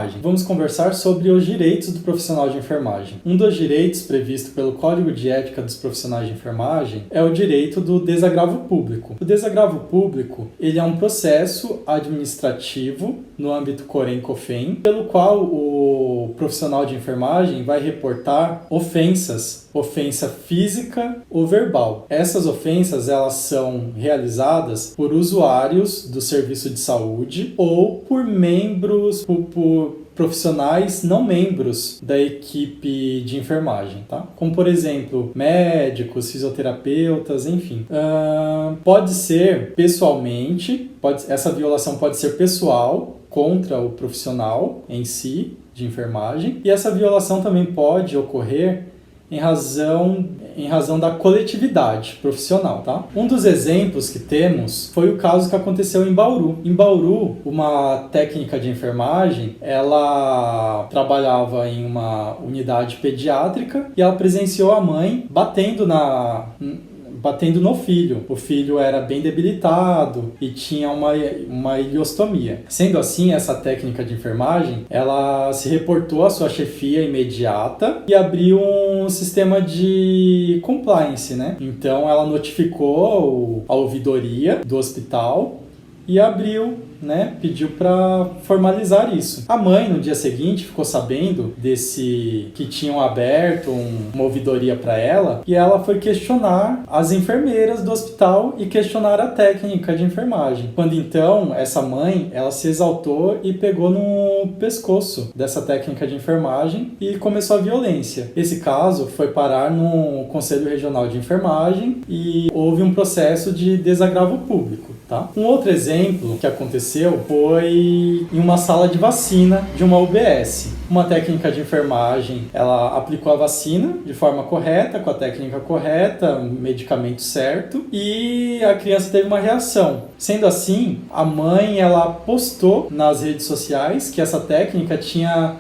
enfermagem. Vamos conversar sobre os direitos do profissional de enfermagem. Um dos direitos previsto pelo Código de Ética dos Profissionais de Enfermagem é o direito do desagravo público. O desagravo público, ele é um processo administrativo no âmbito Corém-COFEN, pelo qual o profissional de enfermagem vai reportar ofensa física ou verbal. Essas ofensas, elas são realizadas por usuários do serviço de saúde ou por membros, por profissionais não membros da equipe de enfermagem, tá? Como, por exemplo, médicos, fisioterapeutas, enfim. Pode ser pessoalmente, essa violação pode ser pessoal contra o profissional em si, de enfermagem, e essa violação também pode ocorrer em razão da coletividade profissional, tá? Um dos exemplos que temos foi o caso que aconteceu em Bauru. Em Bauru, uma técnica de enfermagem, ela trabalhava em uma unidade pediátrica e ela presenciou a mãe batendo no filho. O filho era bem debilitado e tinha uma ileostomia. Sendo assim, essa técnica de enfermagem, ela se reportou à sua chefia imediata e abriu um sistema de compliance, né? Então, ela notificou a ouvidoria do hospital e abriu, né, pediu para formalizar isso. A mãe, no dia seguinte, ficou sabendo que tinham aberto uma ouvidoria para ela e ela foi questionar as enfermeiras do hospital e questionar a técnica de enfermagem. Quando então, essa mãe, ela se exaltou e pegou no pescoço dessa técnica de enfermagem e começou a violência. Esse caso foi parar no Conselho Regional de Enfermagem e houve um processo de desagravo público, tá? Um outro exemplo que aconteceu foi em uma sala de vacina de uma UBS. Uma técnica de enfermagem, ela aplicou a vacina de forma correta, com a técnica correta, medicamento certo, e a criança teve uma reação. Sendo assim, a mãe, ela postou nas redes sociais que essa técnica tinha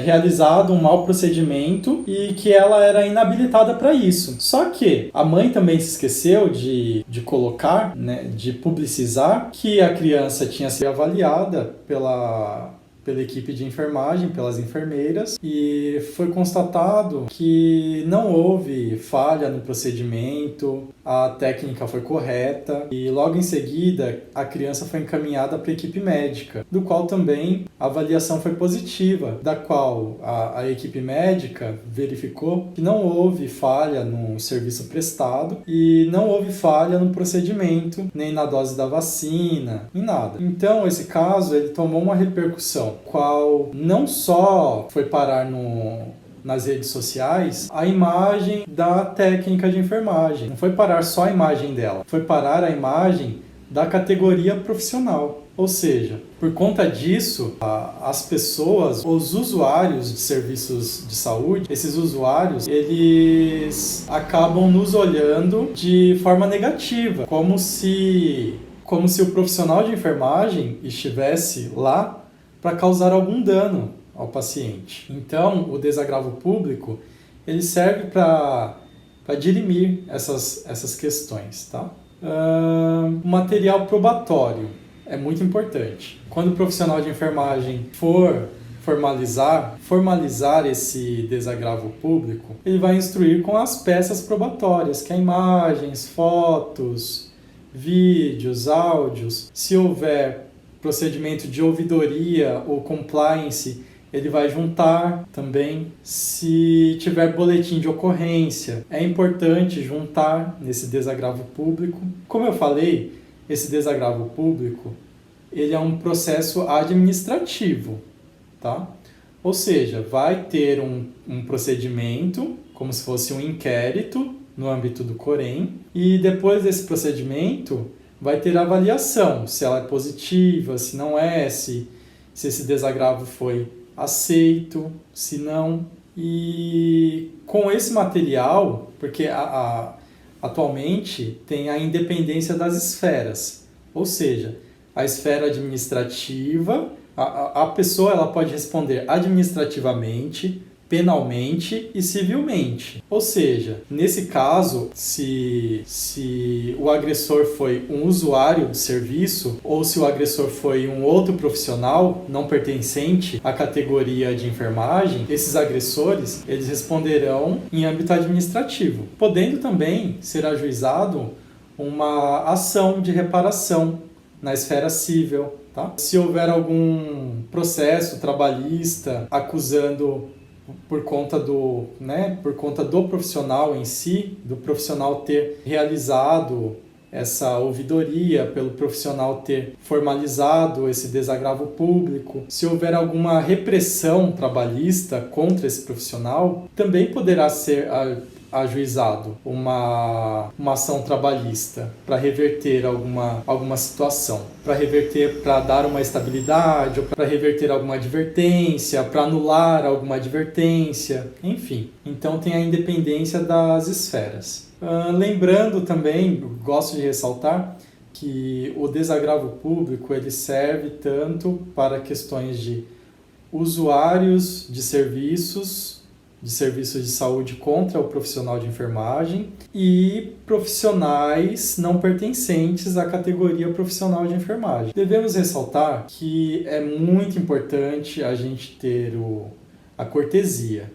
realizado um mau procedimento e que ela era inabilitada para isso. Só que a mãe também se esqueceu de colocar, né, de publicizar que a criança tinha sido avaliada pela equipe de enfermagem, pelas enfermeiras, e foi constatado que não houve falha no procedimento, a técnica foi correta e logo em seguida a criança foi encaminhada para a equipe médica, do qual também a avaliação foi positiva, da qual a equipe médica verificou que não houve falha no serviço prestado e não houve falha no procedimento, nem na dose da vacina, em nada. Então esse caso ele tomou uma repercussão, qual não só foi parar nas redes sociais a imagem da técnica de enfermagem. Não foi parar só a imagem dela, foi parar a imagem da categoria profissional. Ou seja, por conta disso, as pessoas, os usuários de serviços de saúde, esses usuários, eles acabam nos olhando de forma negativa, como se o profissional de enfermagem estivesse lá para causar algum dano ao paciente. Então, o desagravo público, ele serve para dirimir essas questões, tá? Material probatório é muito importante. Quando o profissional de enfermagem for formalizar esse desagravo público, ele vai instruir com as peças probatórias, que é imagens, fotos, vídeos, áudios. Se houver procedimento de ouvidoria ou compliance, ele vai juntar também. Se tiver boletim de ocorrência, é importante juntar nesse desagravo público. Como eu falei, esse desagravo público, ele é um processo administrativo, tá? Ou seja, vai ter um procedimento, como se fosse um inquérito no âmbito do Corém, e depois desse procedimento vai ter avaliação, se ela é positiva, se não é, se esse desagravo foi aceito, se não. E com esse material, porque atualmente tem a independência das esferas, ou seja, a esfera administrativa, a pessoa ela pode responder administrativamente penalmente e civilmente. Ou seja, nesse caso, se o agressor foi um usuário do serviço ou se o agressor foi um outro profissional não pertencente à categoria de enfermagem, esses agressores, eles responderão em âmbito administrativo, podendo também ser ajuizado uma ação de reparação na esfera civil, tá? Se houver algum processo trabalhista acusando por conta do profissional em si, do profissional ter realizado essa ouvidoria, pelo profissional ter formalizado esse desagravo público, se houver alguma repressão trabalhista contra esse profissional, também poderá ser ajuizado uma ação trabalhista para reverter alguma situação, para dar uma estabilidade, ou para reverter alguma advertência, para anular alguma advertência, enfim. Então tem a independência das esferas. Lembrando também, gosto de ressaltar, que o desagravo público ele serve tanto para questões de usuários de serviços de saúde contra o profissional de enfermagem e profissionais não pertencentes à categoria profissional de enfermagem. Devemos ressaltar que é muito importante a gente ter a cortesia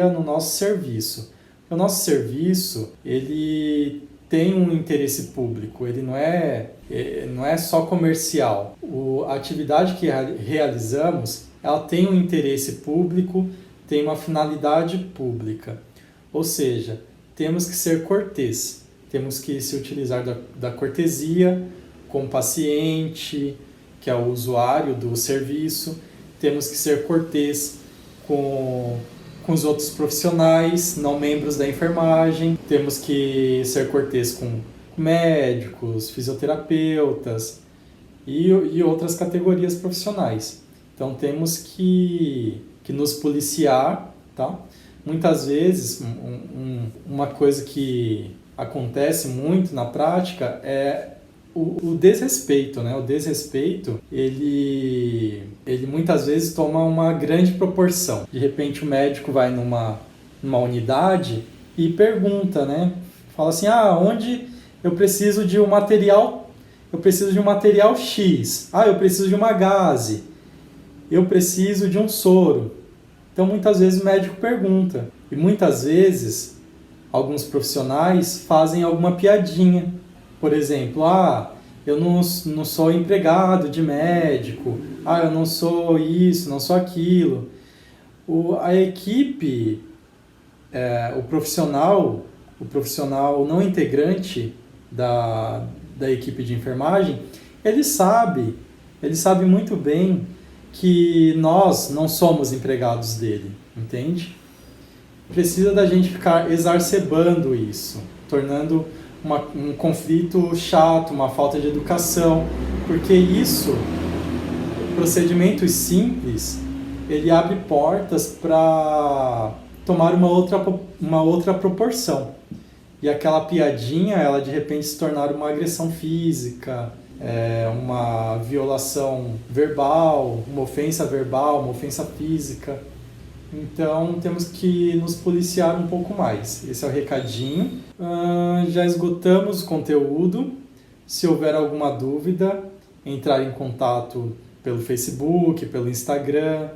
no nosso serviço. O nosso serviço, ele tem um interesse público, ele não é só comercial. A atividade que realizamos, ela tem um interesse público, tem uma finalidade pública. Ou seja, temos que ser cortês, temos que se utilizar da cortesia com o paciente, que é o usuário do serviço, temos que ser cortês com os outros profissionais, não membros da enfermagem, temos que ser cortês com médicos, fisioterapeutas e outras categorias profissionais. Então temos que nos policiar, tá? Muitas vezes, uma coisa que acontece muito na prática é o desrespeito, né? O desrespeito, ele muitas vezes toma uma grande proporção. De repente o médico vai numa unidade e pergunta, né? Fala assim, onde eu preciso de um material X, eu preciso de uma gaze, eu preciso de um soro. Então muitas vezes o médico pergunta e muitas vezes alguns profissionais fazem alguma piadinha. Por exemplo, eu não sou empregado de médico, eu não sou isso, não sou aquilo. A equipe, o profissional não integrante da equipe de enfermagem, ele sabe muito bem que nós não somos empregados dele, entende? Precisa da gente ficar exacerbando isso, tornando um conflito chato, uma falta de educação, porque procedimentos simples, ele abre portas para tomar uma outra proporção. E aquela piadinha, ela de repente se tornar uma agressão física, uma violação verbal, uma ofensa verbal, uma ofensa física. Então temos que nos policiar um pouco mais. Esse é o recadinho. Já esgotamos o conteúdo. Se houver alguma dúvida, entrar em contato pelo Facebook, pelo Instagram,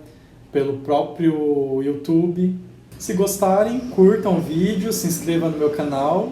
pelo próprio YouTube. Se gostarem, curtam o vídeo, se inscrevam no meu canal